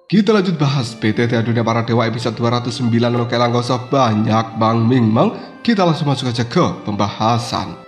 Kita lanjut bahas PTT Dunia Para Dewa episode 209. Oke lah, gak usah banyak Bang Mingmang, kita langsung masuk aja ke pembahasan.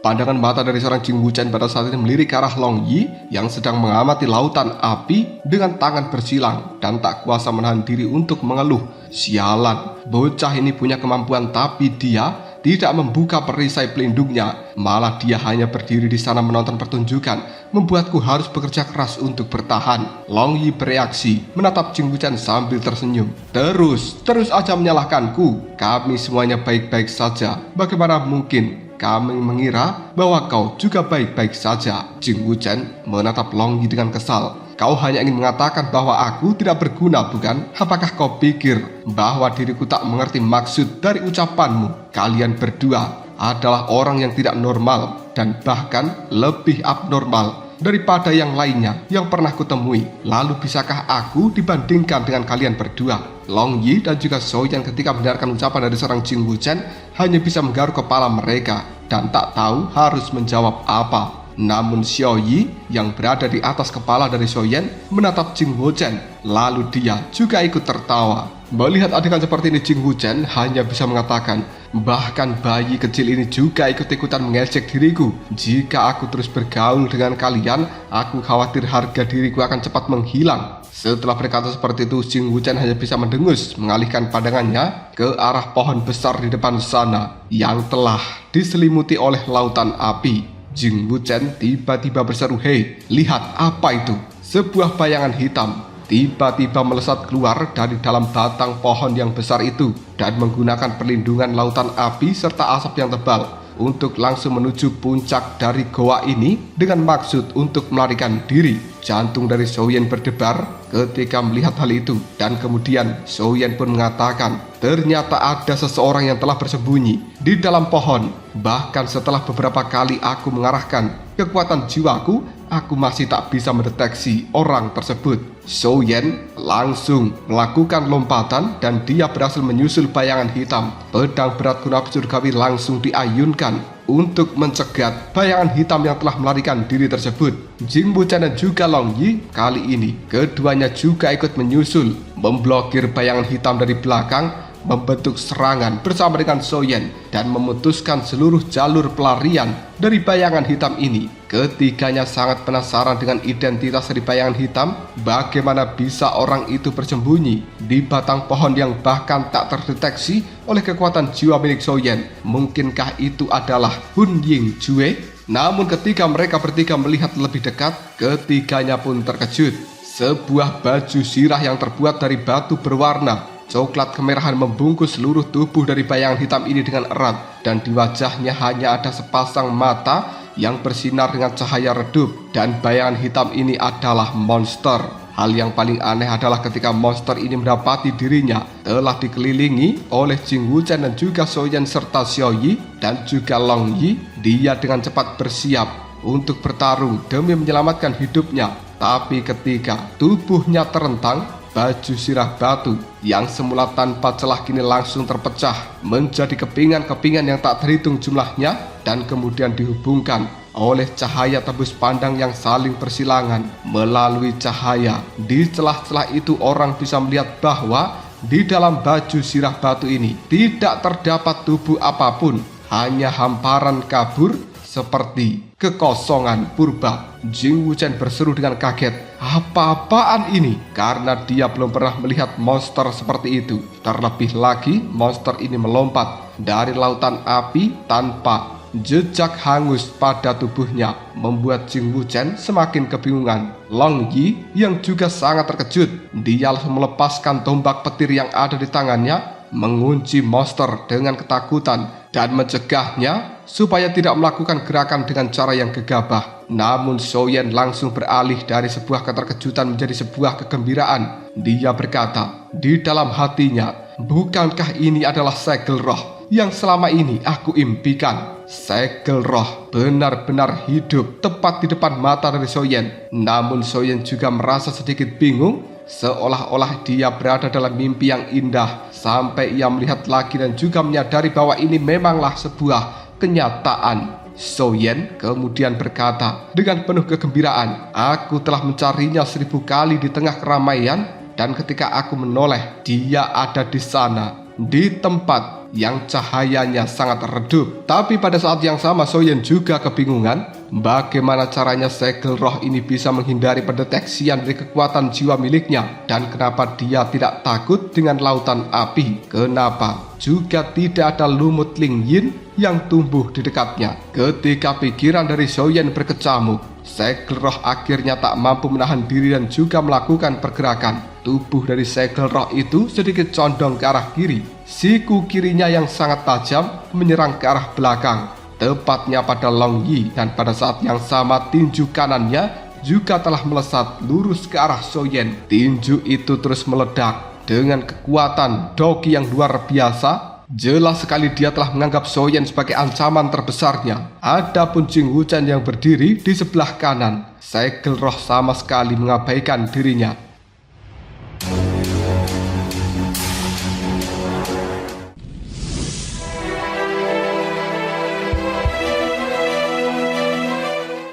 Pandangan mata dari seorang Jing Wuchen pada saat ini melirik ke arah Long Yi yang sedang mengamati lautan api dengan tangan bersilang dan tak kuasa menahan diri untuk mengeluh. Sialan, bocah ini punya kemampuan tapi dia tidak membuka perisai pelindungnya. Malah dia hanya berdiri di sana menonton pertunjukan, membuatku harus bekerja keras untuk bertahan. Long Yi bereaksi, menatap Jing Wuchen sambil tersenyum. Terus aja menyalahkanku. Kami semuanya baik-baik saja. Bagaimana mungkin kami mengira bahwa kau juga baik-baik saja? Jing Wuchen menatap Long Yi dengan kesal. Kau hanya ingin mengatakan bahwa aku tidak berguna, bukan? Apakah kau pikir bahwa diriku tak mengerti maksud dari ucapanmu? Kalian berdua adalah orang yang tidak normal dan bahkan lebih abnormal daripada yang lainnya yang pernah kutemui. Lalu bisakah aku dibandingkan dengan kalian berdua? Long Yi dan juga Xiaoyan ketika mendengarkan ucapan dari seorang Jing Wuchen hanya bisa menggaruk kepala mereka dan tak tahu harus menjawab apa. Namun Xiao Yi yang berada di atas kepala dari Xiaoyan menatap Jing Wuchen, lalu dia juga ikut tertawa. Melihat adegan seperti ini, Jing Wuchen hanya bisa mengatakan, bahkan bayi kecil ini juga ikut-ikutan mengejek diriku. Jika aku terus bergaul dengan kalian, aku khawatir harga diriku akan cepat menghilang. Setelah berkata seperti itu, Jing Wuchen hanya bisa mendengus, mengalihkan pandangannya ke arah pohon besar di depan sana yang telah diselimuti oleh lautan api. Jing Wuchen tiba-tiba berseru, "Hei, lihat apa itu?" Sebuah bayangan hitam tiba-tiba melesat keluar dari dalam batang pohon yang besar itu dan menggunakan perlindungan lautan api serta asap yang tebal untuk langsung menuju puncak dari goa ini dengan maksud untuk melarikan diri. Jantung dari Xiaoyan berdebar ketika melihat hal itu, dan kemudian Xiaoyan pun mengatakan, ternyata ada seseorang yang telah bersembunyi di dalam pohon. Bahkan setelah beberapa kali aku mengarahkan kekuatan jiwaku, aku masih tak bisa mendeteksi orang tersebut. Xiaoyan langsung melakukan lompatan dan dia berhasil menyusul bayangan hitam. Pedang berat kuno surgawi langsung diayunkan untuk mencegat bayangan hitam yang telah melarikan diri tersebut. Jing Wuchen dan juga Long Yi kali ini keduanya juga ikut menyusul, memblokir bayangan hitam dari belakang, membentuk serangan bersama dengan Xiaoyan dan memutuskan seluruh jalur pelarian dari bayangan hitam ini. Ketiganya sangat penasaran dengan identitas dari bayangan hitam. Bagaimana bisa orang itu bersembunyi di batang pohon yang bahkan tak terdeteksi oleh kekuatan jiwa milik Xiaoyan? Mungkinkah itu adalah Hun Ying Jue? Namun ketika mereka bertiga melihat lebih dekat, ketiganya pun terkejut. Sebuah baju sirah yang terbuat dari batu berwarna coklat kemerahan membungkus seluruh tubuh dari bayangan hitam ini dengan erat, dan di wajahnya hanya ada sepasang mata yang bersinar dengan cahaya redup, dan bayangan hitam ini adalah monster. Hal yang paling aneh adalah ketika monster ini mendapati dirinya telah dikelilingi oleh Jing Wuchen dan juga Xiaoyan serta Xiao Yi dan juga Long Yi, dia dengan cepat bersiap untuk bertarung demi menyelamatkan hidupnya. Tapi ketika tubuhnya terentang, baju sirah batu yang semula tanpa celah kini langsung terpecah menjadi kepingan-kepingan yang tak terhitung jumlahnya, dan kemudian dihubungkan oleh cahaya tembus pandang yang saling bersilangan. Melalui cahaya di celah-celah itu, orang bisa melihat bahwa di dalam baju sirah batu ini tidak terdapat tubuh apapun, hanya hamparan kabur seperti kekosongan purba. Jing Wuchen berseru dengan kaget, apa-apaan ini? Karena dia belum pernah melihat monster seperti itu. Terlebih lagi, monster ini melompat dari lautan api tanpa jejak hangus pada tubuhnya, membuat Jing Wuchen semakin kebingungan. Long Yi yang juga sangat terkejut, dia langsung melepaskan tombak petir yang ada di tangannya, mengunci monster dengan ketakutan dan mencegahnya supaya tidak melakukan gerakan dengan cara yang gegabah. Namun Xiaoyan langsung beralih dari sebuah keterkejutan menjadi sebuah kegembiraan. Dia berkata di dalam hatinya, bukankah ini adalah segel roh yang selama ini aku impikan? Segel roh benar-benar hidup tepat di depan mata dari Xiaoyan. Namun Xiaoyan juga merasa sedikit bingung seolah-olah dia berada dalam mimpi yang indah, sampai ia melihat lagi dan juga menyadari bahwa ini memanglah sebuah kenyataan. Soyen kemudian berkata dengan penuh kegembiraan, "Aku telah mencarinya 1000 kali di tengah keramaian, dan ketika aku menoleh, dia ada di sana, di tempat yang cahayanya sangat redup." Tapi pada saat yang sama Soyen juga kebingungan bagaimana caranya segel roh ini bisa menghindari pendeteksian dari kekuatan jiwa miliknya, dan kenapa dia tidak takut dengan lautan api. Kenapa juga tidak ada lumut Ling Yin yang tumbuh di dekatnya. Ketika pikiran dari Soyen berkecamuk, segel roh akhirnya tak mampu menahan diri dan juga melakukan pergerakan. Tubuh dari segel roh itu sedikit condong ke arah kiri. Siku kirinya yang sangat tajam menyerang ke arah belakang, tepatnya pada Long Yi, dan pada saat yang sama tinju kanannya juga telah melesat lurus ke arah Soyen. Tinju itu terus meledak dengan kekuatan doki yang luar biasa. Jelas sekali dia telah menganggap Soyen sebagai ancaman terbesarnya. Adapun Jing Wuchen yang berdiri di sebelah kanan, segel roh sama sekali mengabaikan dirinya.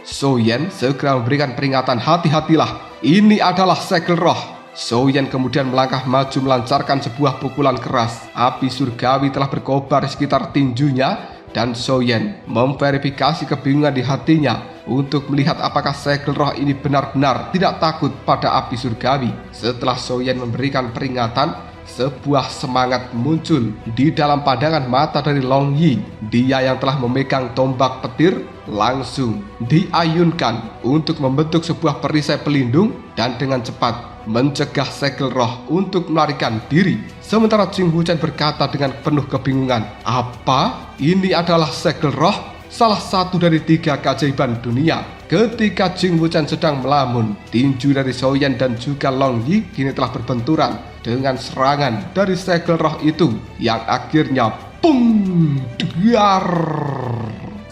Soyen segera memberikan peringatan, "Hati-hatilah, ini adalah segel roh." Soyen kemudian melangkah maju melancarkan sebuah pukulan keras. Api surgawi telah berkobar di sekitar tinjunya, dan Soyen memverifikasi kebingungan di hatinya untuk melihat apakah segel roh ini benar-benar tidak takut pada api surgawi. Setelah Soyen memberikan peringatan, sebuah semangat muncul di dalam pandangan mata dari Long Yi. Dia yang telah memegang tombak petir langsung diayunkan untuk membentuk sebuah perisai pelindung dan dengan cepat mencegah segel roh untuk melarikan diri. Sementara Jing Wuchen berkata dengan penuh kebingungan, "Apa? Ini adalah segel roh? Salah satu dari 3 keajaiban dunia." Ketika Jing Wuchen sedang melamun, tinju dari Soyen dan juga Long Yi kini telah berbenturan dengan serangan dari segel roh itu, yang akhirnya pung, dar.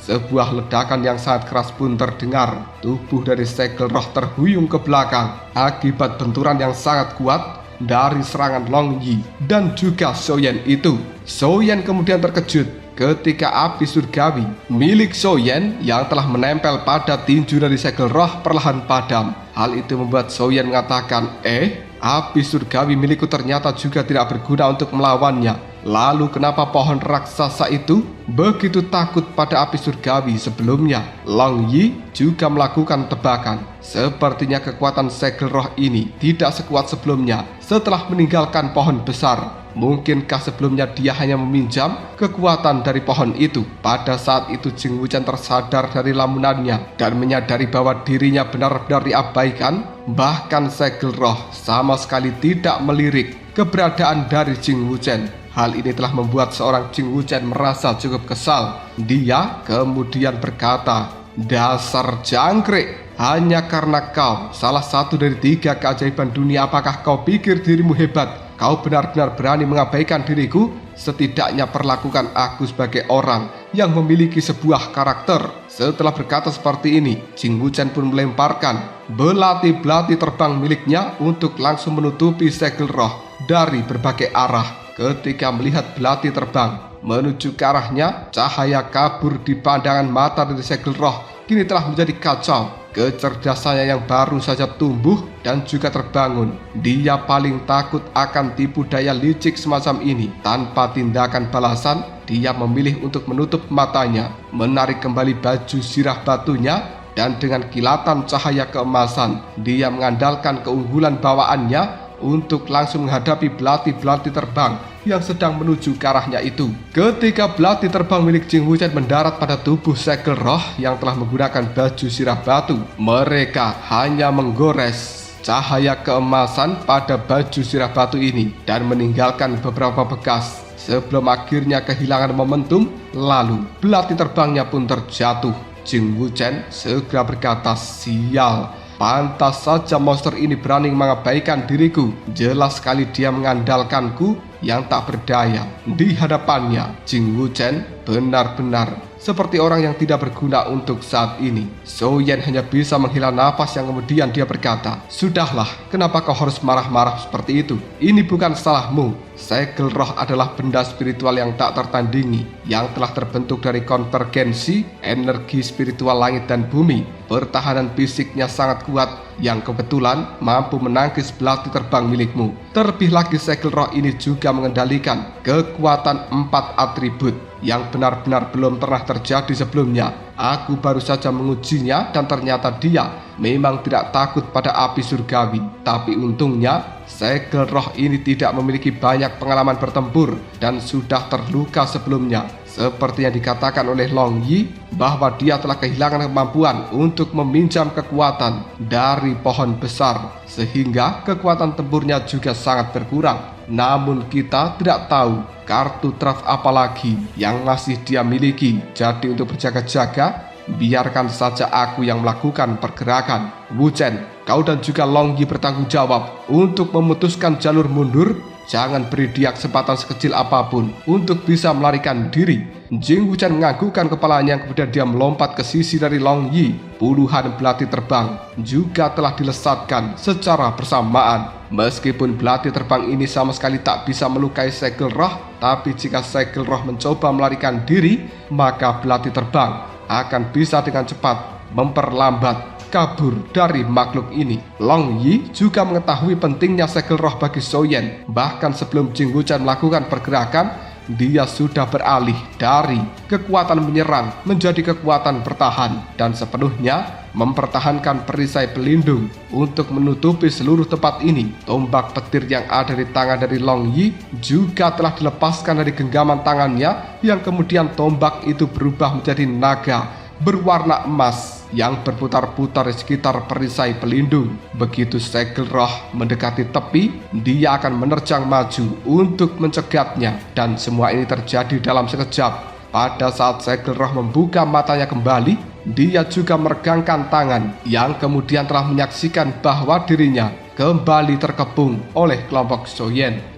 Sebuah ledakan yang sangat keras pun terdengar. Tubuh dari segel roh terhuyung ke belakang akibat benturan yang sangat kuat dari serangan Long Yi dan juga Soyen itu. Soyen kemudian terkejut ketika api surgawi milik Soyen yang telah menempel pada tinju dari segel roh perlahan padam. Hal itu membuat Soyen mengatakan, api surgawi milikku ternyata juga tidak berguna untuk melawannya. Lalu kenapa pohon raksasa itu begitu takut pada api surgawi sebelumnya? Long Yi juga melakukan tebakan. Sepertinya kekuatan segel roh ini tidak sekuat sebelumnya setelah meninggalkan pohon besar. Mungkinkah sebelumnya dia hanya meminjam kekuatan dari pohon itu? Pada saat itu Jing Wuchen tersadar dari lamunannya dan menyadari bahwa dirinya benar-benar diabaikan. Bahkan segel roh sama sekali tidak melirik keberadaan dari Jing Wuchen. Hal ini telah membuat seorang Jing Wuchen merasa cukup kesal. Dia kemudian berkata, "Dasar jangkrik, hanya karena kau salah satu dari 3 keajaiban dunia, apakah kau pikir dirimu hebat? Kau benar-benar berani mengabaikan diriku? Setidaknya perlakukan aku sebagai orang yang memiliki sebuah karakter." Setelah berkata seperti ini, Jing Wuchen pun melemparkan belati-belati terbang miliknya untuk langsung menutupi segel roh dari berbagai arah. Ketika melihat belati terbang menuju ke arahnya, cahaya kabur di pandangan mata dari segel roh kini telah menjadi kacau. Kecerdasannya yang baru saja tumbuh dan juga terbangun. Dia paling takut akan tipu daya licik semacam ini. Tanpa tindakan balasan, dia memilih untuk menutup matanya, menarik kembali baju sirah batunya, dan dengan kilatan cahaya keemasan, dia mengandalkan keunggulan bawaannya untuk langsung menghadapi belati-belati terbang yang sedang menuju ke arahnya itu. Ketika belati terbang milik Jing Wuchen mendarat pada tubuh segel roh yang telah menggunakan baju sirah batu, mereka hanya menggores cahaya keemasan pada baju sirah batu ini dan meninggalkan beberapa bekas sebelum akhirnya kehilangan momentum. Lalu belati terbangnya pun terjatuh. Jing Wuchen segera berkata, "Sial, pantas saja monster ini berani mengabaikan diriku. Jelas sekali dia mengandalkanku yang tak berdaya." Di hadapannya, Jing Wuchen benar-benar seperti orang yang tidak berguna untuk saat ini. Soyen hanya bisa menghela nafas yang kemudian dia berkata, "Sudahlah, kenapa kau harus marah-marah seperti itu? Ini bukan salahmu. Segel roh adalah benda spiritual yang tak tertandingi, yang telah terbentuk dari konvergensi energi spiritual langit dan bumi. Pertahanan fisiknya sangat kuat, yang kebetulan mampu menangkis belati terbang milikmu. Terlebih lagi segel roh ini juga mengendalikan kekuatan 4 atribut yang benar-benar belum pernah terjadi sebelumnya. Aku baru saja mengujinya dan ternyata dia memang tidak takut pada api surgawi. Tapi untungnya segel roh ini tidak memiliki banyak pengalaman bertempur dan sudah terluka sebelumnya. Seperti yang dikatakan oleh Long Yi, bahwa dia telah kehilangan kemampuan untuk meminjam kekuatan dari pohon besar, sehingga kekuatan tempurnya juga sangat berkurang. Namun kita tidak tahu kartu traf apa lagi yang masih dia miliki. Jadi untuk berjaga-jaga, biarkan saja aku yang melakukan pergerakan. Wu Chen, kau dan juga Long Yi bertanggung jawab untuk memutuskan jalur mundur. Jangan beri dia kesempatan sekecil apapun untuk bisa melarikan diri. Jing Wu Chen menganggukkan kepalanya, kemudian dia melompat ke sisi dari Long Yi. Puluhan belati terbang juga telah dilesatkan secara bersamaan. Meskipun belati terbang ini sama sekali tak bisa melukai segel roh, tapi jika segel roh mencoba melarikan diri, maka belati terbang akan bisa dengan cepat memperlambat kabur dari makhluk ini. Long Yi juga mengetahui pentingnya segel roh bagi Soyen. Bahkan sebelum Jing Wu Chen melakukan pergerakan, dia sudah beralih dari kekuatan menyerang menjadi kekuatan bertahan dan sepenuhnya mempertahankan perisai pelindung untuk menutupi seluruh tempat ini. Tombak petir yang ada di tangan dari Long Yi juga telah dilepaskan dari genggaman tangannya, yang kemudian tombak itu berubah menjadi naga berwarna emas yang berputar-putar di sekitar perisai pelindung. Begitu segel roh mendekati tepi, dia akan menerjang maju untuk mencegatnya, dan semua ini terjadi dalam sekejap. Pada saat segel roh membuka matanya kembali, dia juga meregangkan tangan yang kemudian telah menyaksikan bahwa dirinya kembali terkepung oleh kelompok Soyen.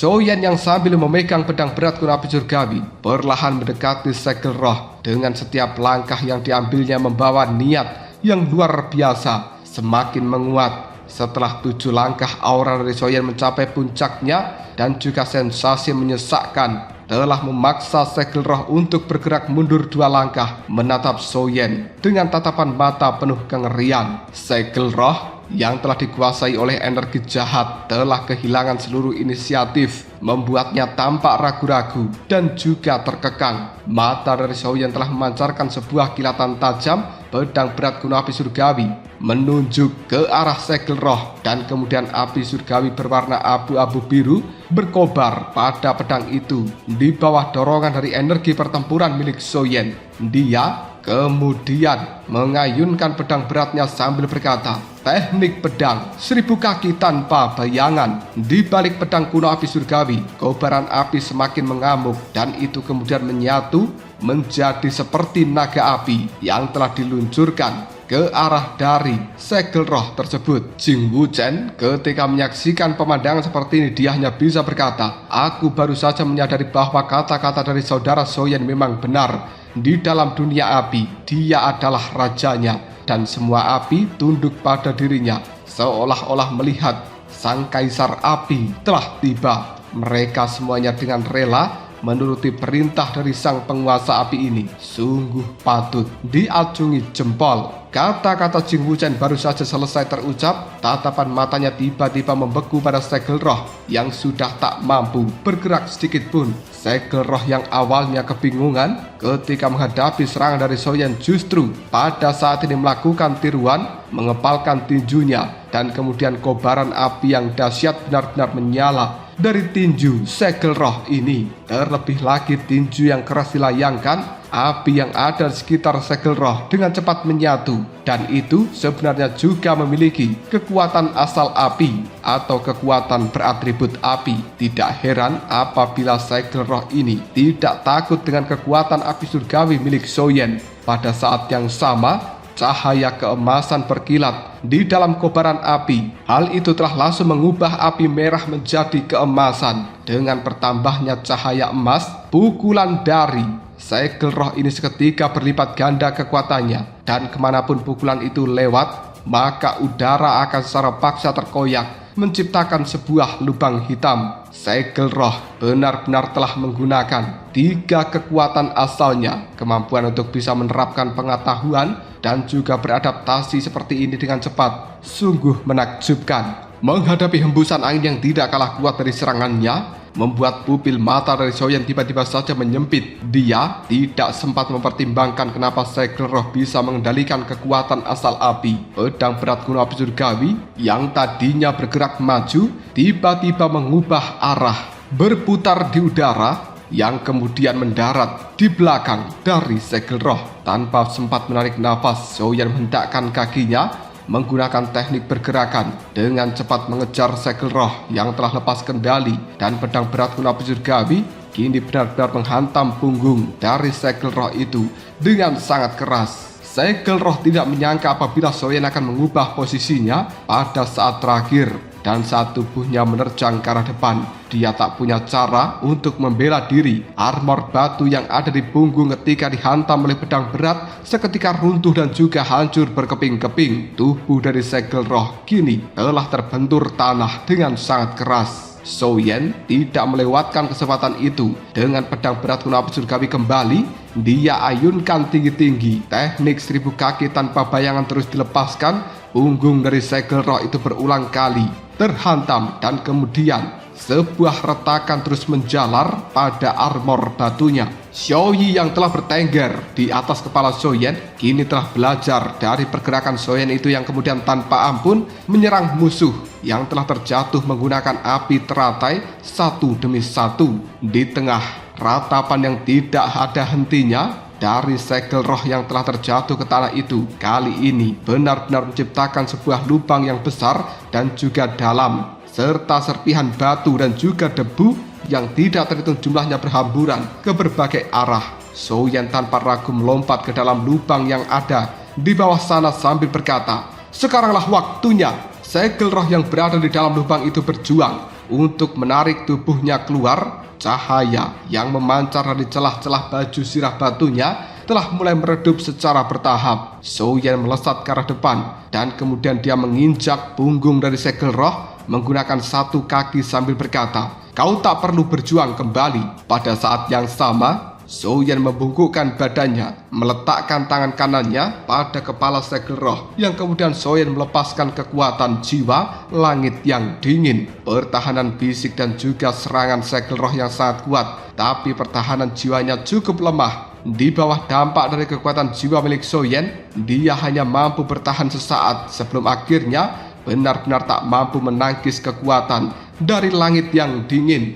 Soyen yang sambil memegang pedang berat kuno api surgawi perlahan mendekati segel roh. Dengan setiap langkah yang diambilnya membawa niat yang luar biasa semakin menguat. Setelah 7 langkah, aura dari Soyen mencapai puncaknya dan juga sensasi menyesakkan telah memaksa segel roh untuk bergerak mundur 2 langkah menatap Soyen dengan tatapan mata penuh kengerian. Segel roh yang telah dikuasai oleh energi jahat telah kehilangan seluruh inisiatif, membuatnya tampak ragu-ragu dan juga terkekang. Mata dari Soyen telah memancarkan sebuah kilatan tajam. Pedang berat kuno api surgawi menunjuk ke arah segel roh, dan kemudian api surgawi berwarna abu-abu biru berkobar pada pedang itu. Di bawah dorongan dari energi pertempuran milik Soyen, dia kemudian mengayunkan pedang beratnya sambil berkata, "Teknik pedang 1000 kaki tanpa bayangan." Di balik pedang kuno api surgawi, kobaran api semakin mengamuk, dan itu kemudian menyatu menjadi seperti naga api yang telah diluncurkan ke arah dari segel roh tersebut. Jing Wu Chen ketika menyaksikan pemandangan seperti ini, dia hanya bisa berkata, "Aku baru saja menyadari bahwa kata-kata dari saudara Soyen memang benar. Di dalam dunia api, dia adalah rajanya, dan semua api tunduk pada dirinya, seolah-olah melihat sang kaisar api telah tiba." Mereka semuanya dengan rela menuruti perintah dari sang penguasa api ini. Sungguh patut diacungi jempol. Kata-kata Jing Wu Chen baru saja selesai terucap, tatapan matanya tiba-tiba membeku pada segel roh yang sudah tak mampu bergerak sedikit pun. Segel roh yang awalnya kebingungan ketika menghadapi serangan dari Soyen justru pada saat ini melakukan tiruan, mengepalkan tinjunya, dan kemudian kobaran api yang dahsyat benar-benar menyala dari tinju segel roh ini. Terlebih lagi tinju yang keras dilayangkan, api yang ada di sekitar segel roh dengan cepat menyatu, dan itu sebenarnya juga memiliki kekuatan asal api atau kekuatan beratribut api. Tidak heran apabila segel roh ini tidak takut dengan kekuatan api surgawi milik Soyen. Pada saat yang sama, cahaya keemasan berkilat di dalam kobaran api. Hal itu telah langsung mengubah api merah menjadi keemasan. Dengan bertambahnya cahaya emas, pukulan dari segel roh ini seketika berlipat ganda kekuatannya. Dan kemanapun pukulan itu lewat, maka udara akan secara paksa terkoyak, menciptakan sebuah lubang hitam. Segel roh benar-benar telah menggunakan 3 kekuatan asalnya, kemampuan untuk bisa menerapkan pengetahuan dan juga beradaptasi seperti ini dengan cepat. Sungguh menakjubkan. Menghadapi hembusan angin yang tidak kalah kuat dari serangannya, membuat pupil mata dari Xiaoyan tiba-tiba saja menyempit. Dia tidak sempat mempertimbangkan kenapa segel roh bisa mengendalikan kekuatan asal api. Pedang berat kuno api surgawi yang tadinya bergerak maju, tiba-tiba mengubah arah, berputar di udara, yang kemudian mendarat di belakang dari segel roh. Tanpa sempat menarik nafas, Xiaoyan menghentakkan kakinya, menggunakan teknik pergerakan dengan cepat mengejar segel roh yang telah lepas kendali, dan pedang berat kuno api surgawi kini benar-benar menghantam punggung dari segel roh itu dengan sangat keras. Segel roh tidak menyangka apabila Xiaoyan akan mengubah posisinya pada saat terakhir, dan saat tubuhnya menerjang ke arah depan, dia tak punya cara untuk membela diri. Armor batu yang ada di punggung ketika dihantam oleh pedang berat seketika runtuh dan juga hancur berkeping-keping. Tubuh dari segel roh kini telah terbentur tanah dengan sangat keras. Xiaoyan tidak melewatkan kesempatan itu. Dengan pedang berat kuno api surgawi kembali, dia ayunkan tinggi-tinggi. Teknik 1000 kaki tanpa bayangan terus dilepaskan. Punggung dari segel roh itu berulang kali terhantam, dan kemudian sebuah retakan terus menjalar pada armor batunya. Xiaoyi yang telah bertengger di atas kepala Xiaoyan kini telah belajar dari pergerakan Xiaoyan itu yang kemudian tanpa ampun menyerang musuh yang telah terjatuh menggunakan api teratai satu demi satu. Di tengah ratapan yang tidak ada hentinya dari segel roh yang telah terjatuh ke tanah itu, kali ini benar-benar menciptakan sebuah lubang yang besar dan juga dalam, serta serpihan batu dan juga debu yang tidak terhitung jumlahnya berhamburan ke berbagai arah. Xiaoyan tanpa ragu melompat ke dalam lubang yang ada di bawah sana sambil berkata, "Sekaranglah waktunya." Segel roh yang berada di dalam lubang itu berjuang untuk menarik tubuhnya keluar. Cahaya yang memancar dari celah-celah baju sirah batunya telah mulai meredup secara bertahap. Xiaoyan melesat ke arah depan, dan kemudian dia menginjak punggung dari segel roh menggunakan 1 kaki sambil berkata, "Kau tak perlu berjuang kembali." Pada saat yang sama, Xiaoyan membungkukkan badannya, meletakkan tangan kanannya pada kepala segel roh, yang kemudian Xiaoyan melepaskan kekuatan jiwa langit yang dingin. Pertahanan fisik dan juga serangan segel roh yang sangat kuat, tapi pertahanan jiwanya cukup lemah. Di bawah dampak dari kekuatan jiwa milik Xiaoyan, dia hanya mampu bertahan sesaat sebelum akhirnya benar-benar tak mampu menangkis kekuatan dari langit yang dingin.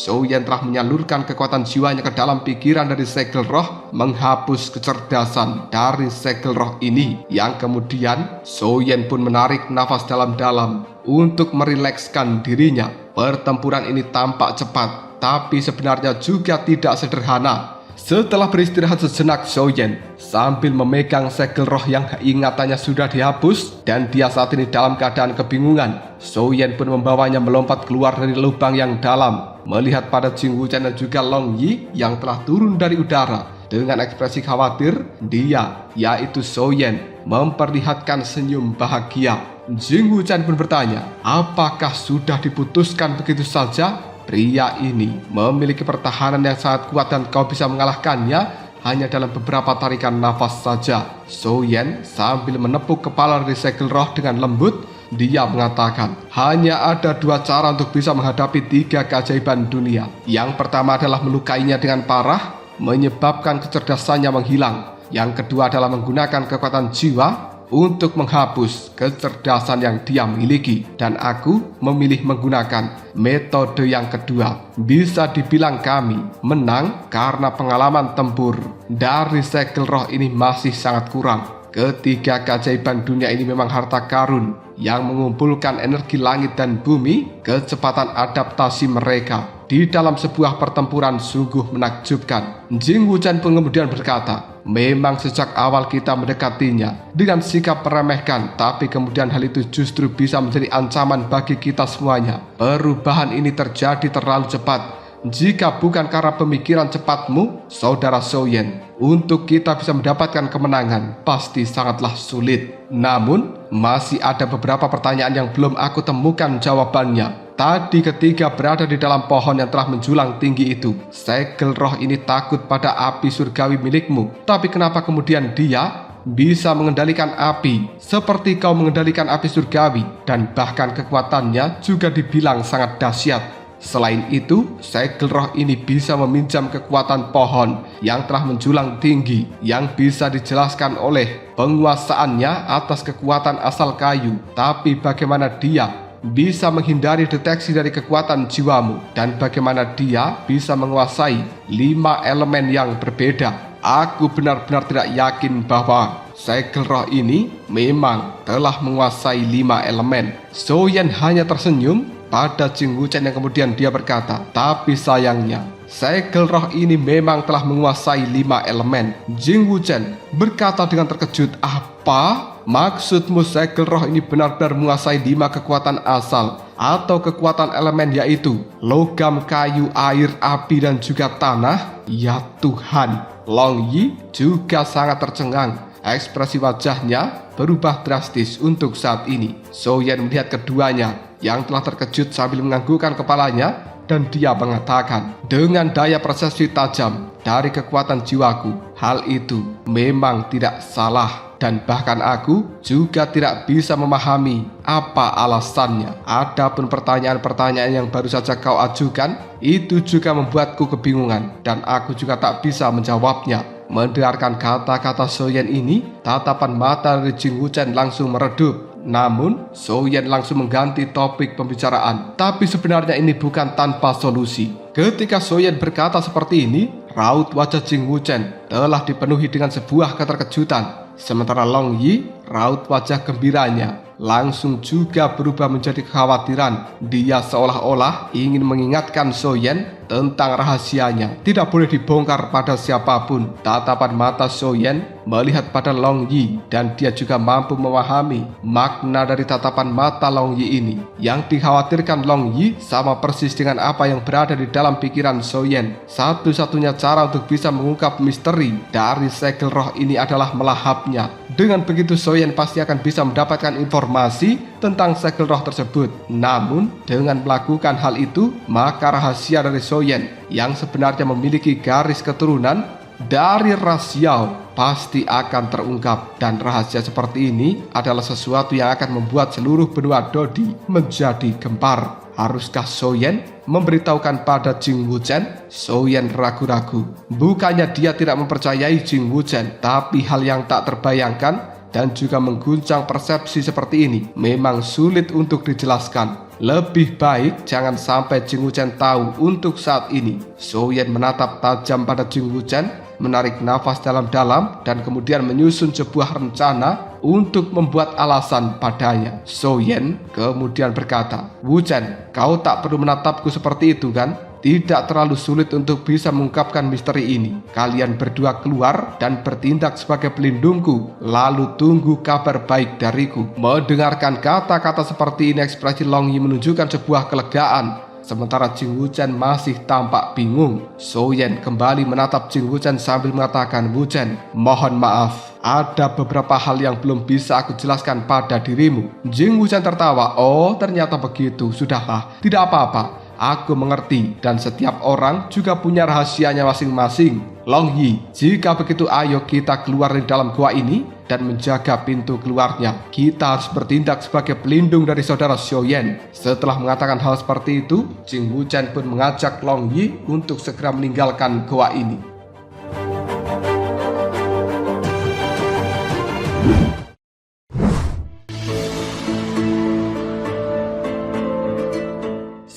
Xiaoyan telah menyalurkan kekuatan jiwanya ke dalam pikiran dari segel roh, menghapus kecerdasan dari segel roh ini, yang kemudian Xiaoyan pun menarik nafas dalam-dalam untuk merilekskan dirinya. Pertempuran ini tampak cepat, tapi sebenarnya juga tidak sederhana. Setelah beristirahat sejenak, Xiaoyan sambil memegang segel roh yang ingatannya sudah dihapus dan dia saat ini dalam keadaan kebingungan, Xiaoyan pun membawanya melompat keluar dari lubang yang dalam. Melihat pada Jing Wuchen dan juga Long Yi yang telah turun dari udara dengan ekspresi khawatir, dia, yaitu Xiaoyan, memperlihatkan senyum bahagia. Jing Wuchen pun bertanya, apakah sudah diputuskan begitu saja? Pria ini memiliki pertahanan yang sangat kuat dan kau bisa mengalahkannya hanya dalam beberapa tarikan nafas saja. Xiaoyan sambil menepuk kepala dari segel roh dengan lembut, dia mengatakan, hanya ada 2 cara untuk bisa menghadapi 3 keajaiban dunia. Yang pertama adalah melukainya dengan parah, menyebabkan kecerdasannya menghilang. Yang kedua adalah menggunakan kekuatan jiwa untuk menghapus kecerdasan yang dia miliki. Dan aku memilih menggunakan metode yang kedua. Bisa dibilang kami menang karena pengalaman tempur dari segel roh ini masih sangat kurang. Ketiga keajaiban dunia ini memang harta karun yang mengumpulkan energi langit dan bumi. Kecepatan adaptasi mereka di dalam sebuah pertempuran sungguh menakjubkan. Jing Wuchen pun kemudian berkata, memang sejak awal kita mendekatinya dengan sikap meremehkan, tapi kemudian hal itu justru bisa menjadi ancaman bagi kita semuanya. Perubahan ini terjadi terlalu cepat. Jika bukan karena pemikiran cepatmu, Saudara Soyen, untuk kita bisa mendapatkan kemenangan pasti sangatlah sulit. Namun, masih ada beberapa pertanyaan yang belum aku temukan jawabannya. Tadi ketika berada di dalam pohon yang telah menjulang tinggi itu, segel roh ini takut pada api surgawi milikmu. Tapi kenapa kemudian dia bisa mengendalikan api seperti kau mengendalikan api surgawi, dan bahkan kekuatannya juga dibilang sangat dahsyat. Selain itu, segel roh ini bisa meminjam kekuatan pohon yang telah menjulang tinggi, yang bisa dijelaskan oleh penguasaannya atas kekuatan asal kayu. Tapi bagaimana dia bisa menghindari deteksi dari kekuatan jiwamu, dan bagaimana dia bisa menguasai 5 elemen yang berbeda? Aku benar-benar tidak yakin bahwa segel roh ini memang telah menguasai 5 elemen. Soyen hanya tersenyum pada Jing Wuchen yang kemudian dia berkata, tapi sayangnya segel roh ini memang telah menguasai 5 elemen. Jing Wuchen berkata dengan terkejut, apa? Maksudmu segel roh ini benar-benar menguasai 5 kekuatan asal atau kekuatan elemen, yaitu logam, kayu, air, api, dan juga tanah? Ya Tuhan, Long Yi juga sangat tercengang. Ekspresi wajahnya berubah drastis untuk saat ini. Soyen melihat keduanya yang telah terkejut sambil menganggukkan kepalanya, dan dia mengatakan dengan daya persepsi tajam dari kekuatan jiwaku, hal itu memang tidak salah, dan bahkan aku juga tidak bisa memahami apa alasannya. Adapun pertanyaan-pertanyaan yang baru saja kau ajukan, itu juga membuatku kebingungan, dan aku juga tak bisa menjawabnya. Mendengarkan kata-kata Soyen ini, tatapan mata dari Jing Wuchen langsung meredup. Namun, Soyen langsung mengganti topik pembicaraan. Tapi sebenarnya ini bukan tanpa solusi. Ketika Soyen berkata seperti ini, raut wajah Jing Wuchen telah dipenuhi dengan sebuah keterkejutan. Sementara Long Yi, raut wajah gembiranya langsung juga berubah menjadi kekhawatiran. Dia seolah-olah ingin mengingatkan Soyen tentang rahasianya. Tidak boleh dibongkar pada siapapun. Tatapan mata Soyen melihat pada Long Yi, dan dia juga mampu memahami makna dari tatapan mata Long Yi ini. Yang dikhawatirkan Long Yi sama persis dengan apa yang berada di dalam pikiran Soyen. Satu-satunya cara untuk bisa mengungkap misteri dari segel roh ini adalah melahapnya. Dengan begitu Soyen pasti akan bisa mendapatkan informasi tentang segel roh tersebut. Namun dengan melakukan hal itu, maka rahasia dari Soyen yang sebenarnya memiliki garis keturunan dari ras Yao pasti akan terungkap. Dan rahasia seperti ini adalah sesuatu yang akan membuat seluruh benua Dodi menjadi gempar. Haruskah Soyen memberitahukan pada Jing Wuchen? Soyen ragu-ragu. Bukannya dia tidak mempercayai Jing Wuchen, tapi hal yang tak terbayangkan dan juga mengguncang persepsi seperti ini memang sulit untuk dijelaskan. Lebih baik jangan sampai Jing Wuchen tahu untuk saat ini. Soyen menatap tajam pada Jing Wuchen, menarik nafas dalam-dalam, dan kemudian menyusun sebuah rencana untuk membuat alasan padanya. Soyen kemudian berkata, Wuchen, kau tak perlu menatapku seperti itu kan? Tidak terlalu sulit untuk bisa mengungkapkan misteri ini. Kalian berdua keluar dan bertindak sebagai pelindungku, lalu tunggu kabar baik dariku. Mendengarkan kata-kata seperti ini, ekspresi Long Yi menunjukkan sebuah kelegaan. Sementara Jing Wuchen masih tampak bingung. Soyen kembali menatap Jing Wuchen sambil mengatakan, Wuchen, mohon maaf, ada beberapa hal yang belum bisa aku jelaskan pada dirimu. Jing Wuchen tertawa, oh ternyata begitu, sudahlah, tidak apa-apa. Aku mengerti, dan setiap orang juga punya rahasianya masing-masing. Long Yi, jika begitu ayo kita keluar dari dalam gua ini dan menjaga pintu keluarnya. Kita harus bertindak sebagai pelindung dari saudara Soyen. Setelah mengatakan hal seperti itu, Jing Wuchen pun mengajak Long Yi untuk segera meninggalkan gua ini.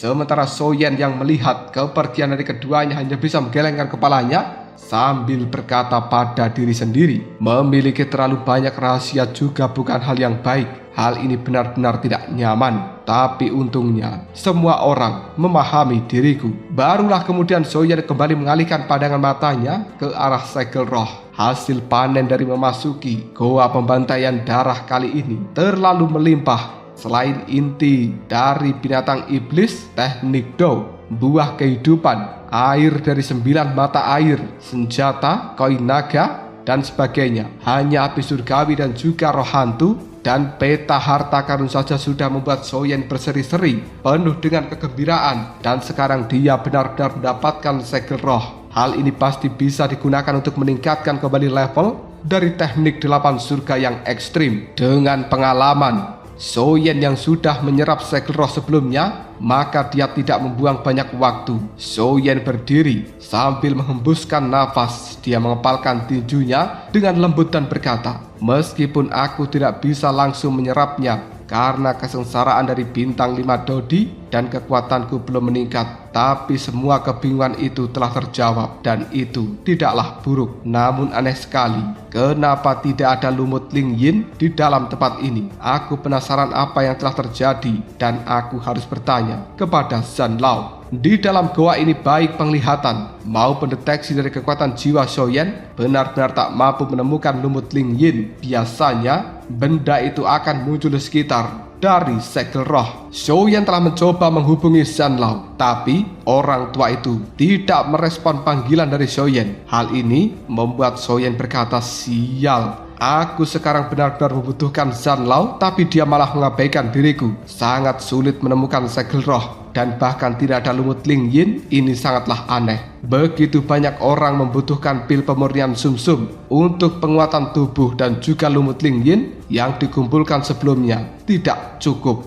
Sementara Soyen yang melihat kepergian dari keduanya hanya bisa menggelengkan kepalanya sambil berkata pada diri sendiri, memiliki terlalu banyak rahasia juga bukan hal yang baik. Hal ini benar-benar tidak nyaman. Tapi untungnya semua orang memahami diriku. Barulah kemudian Soyen kembali mengalihkan pandangan matanya ke arah segel roh. Hasil panen dari memasuki goa pembantaian darah kali ini terlalu melimpah. Selain inti dari binatang iblis, teknik Do, buah kehidupan, air dari 9 mata air, senjata, koin naga, dan sebagainya, hanya api surgawi dan juga roh hantu dan peta harta karun saja sudah membuat Soyen berseri-seri, penuh dengan kegembiraan, dan sekarang dia benar-benar mendapatkan segel roh. Hal ini pasti bisa digunakan untuk meningkatkan kembali level dari teknik 8 surga yang ekstrim. Dengan pengalaman Soyen yang sudah menyerap segel roh sebelumnya, maka dia tidak membuang banyak waktu. Soyen berdiri sambil menghembuskan nafas. Dia mengepalkan tinjunya dengan lembut dan berkata, meskipun aku tidak bisa langsung menyerapnya karena kesengsaraan dari bintang 5 Dodi dan kekuatanku belum meningkat, tapi semua kebingungan itu telah terjawab dan itu tidaklah buruk. Namun aneh sekali, kenapa tidak ada lumut Ling Yin di dalam tempat ini? Aku penasaran apa yang telah terjadi dan aku harus bertanya kepada Zhan Lao. Di dalam goa ini baik penglihatan maupun deteksi dari kekuatan jiwa Soyen benar-benar tak mampu menemukan lumut Ling Yin. Biasanya benda itu akan muncul di sekitar dari segel roh. Soyen telah mencoba menghubungi Zhan Lao, tapi orang tua itu tidak merespon panggilan dari Soyen. Hal ini membuat Soyen berkata, sial, aku sekarang benar-benar membutuhkan Zhan Lao, tapi dia malah mengabaikan diriku. Sangat sulit menemukan segel roh dan bahkan tidak ada lumut Ling Yin. Ini sangatlah aneh. Begitu banyak orang membutuhkan pil pemurnian sumsum untuk penguatan tubuh dan juga lumut Ling Yin yang dikumpulkan sebelumnya tidak cukup.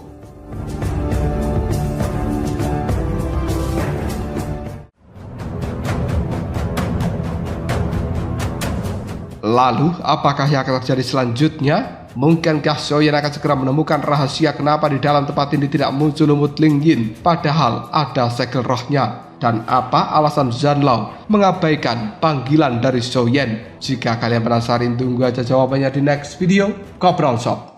Lalu apakah yang akan terjadi selanjutnya? Mungkinkah Soyen akan segera menemukan rahasia kenapa di dalam tempat ini tidak muncul lumut Ling Yin padahal ada segel rohnya? Dan apa alasan Zhan Lao mengabaikan panggilan dari Soyen? Jika kalian penasaran, tunggu aja jawabannya di next video. Ngobrol Shop.